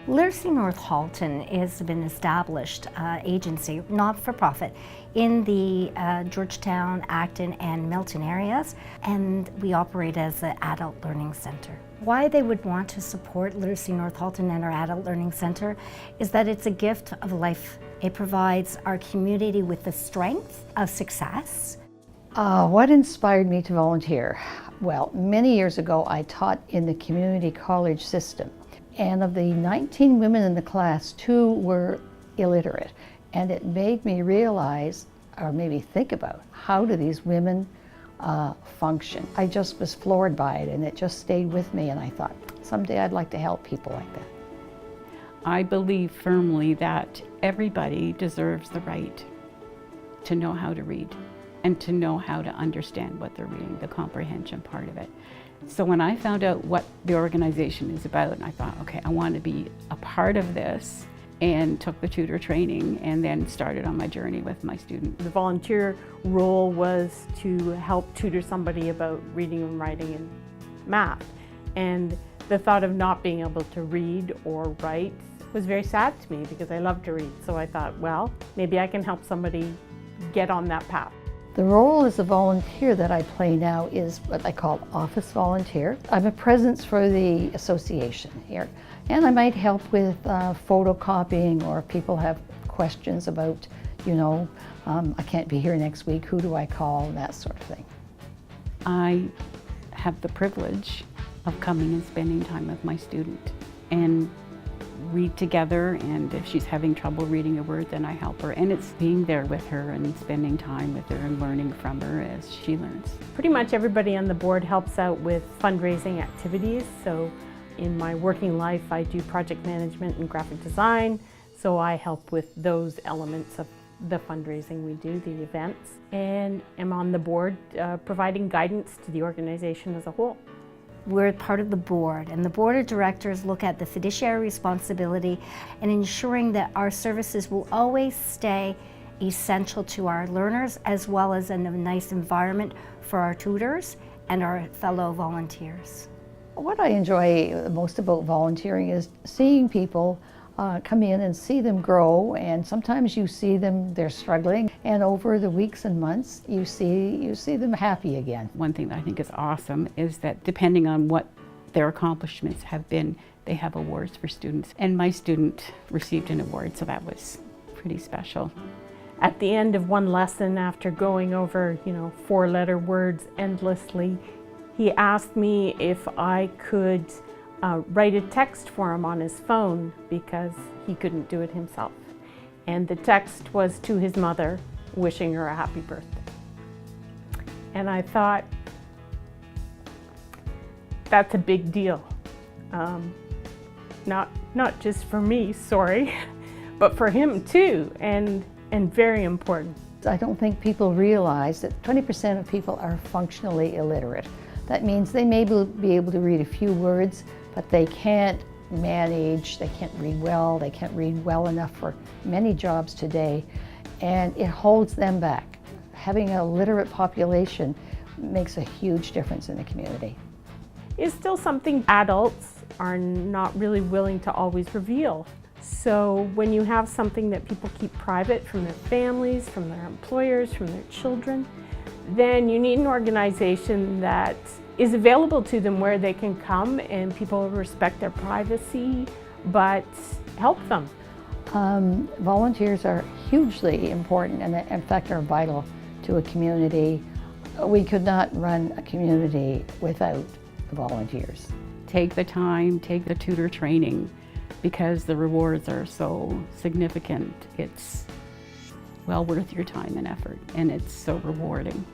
Literacy North Halton has been an established agency, not-for-profit, in the Georgetown, Acton, and Milton areas, and we operate as an adult learning center. Why they would want to support Literacy North Halton and our adult learning center is that it's a gift of life. It provides our community with the strength of success. What inspired me to volunteer? Well, many years ago I taught in the community college system. And of the 19 women in the class, 2 were illiterate. And it made me realize, or maybe think about, how do these women function? I just was floored by it, and it just stayed with me, and I thought, someday I'd like to help people like that. I believe firmly that everybody deserves the right to know how to read and to know how to understand what they're reading, the comprehension part of it. So when I found out what the organization is about, I thought, okay, I want to be a part of this, and took the tutor training and then started on my journey with my students. The volunteer role was to help tutor somebody about reading and writing and math. And the thought of not being able to read or write was very sad to me because I love to read. So I thought, well, maybe I can help somebody get on that path. The role as a volunteer that I play now is what I call office volunteer. I'm a presence for the association here, and I might help with photocopying, or if people have questions about, I can't be here next week, who do I call, that sort of thing. I have the privilege of coming and spending time with my student and read together, and if she's having trouble reading a word, then I help her. And it's being there with her and spending time with her and learning from her as she learns. Pretty much everybody on the board helps out with fundraising activities. So in my working life, I do project management and graphic design. So I help with those elements of the fundraising we do, the events, and am on the board providing guidance to the organization as a whole. We're part of the board, and the board of directors look at the fiduciary responsibility and ensuring that our services will always stay essential to our learners, as well as in a nice environment for our tutors and our fellow volunteers. What I enjoy most about volunteering is seeing people come in and see them grow, and sometimes you see them, they're struggling, and over the weeks and months you see them happy again. One thing that I think is awesome is that depending on what their accomplishments have been, they have awards for students. And my student received an award, so that was pretty special. At the end of one lesson, after going over 4-letter words endlessly, he asked me if I could write a text for him on his phone because he couldn't do it himself. And the text was to his mother, wishing her a happy birthday. And I thought, that's a big deal. Not just for me, sorry, but for him too, and very important. I don't think people realize that 20% of people are functionally illiterate. That means they may be able to read a few words, but they can't manage, they can't read well, they can't read well enough for many jobs today, and it holds them back. Having a literate population makes a huge difference in the community. It's still something adults are not really willing to always reveal. So when you have something that people keep private from their families, from their employers, from their children, then you need an organization that is available to them where they can come and people respect their privacy, but help them. Volunteers are hugely important and in fact are vital to a community. We could not run a community without volunteers. Take the time, take the tutor training, because the rewards are so significant. It's well worth your time and effort, and it's so rewarding.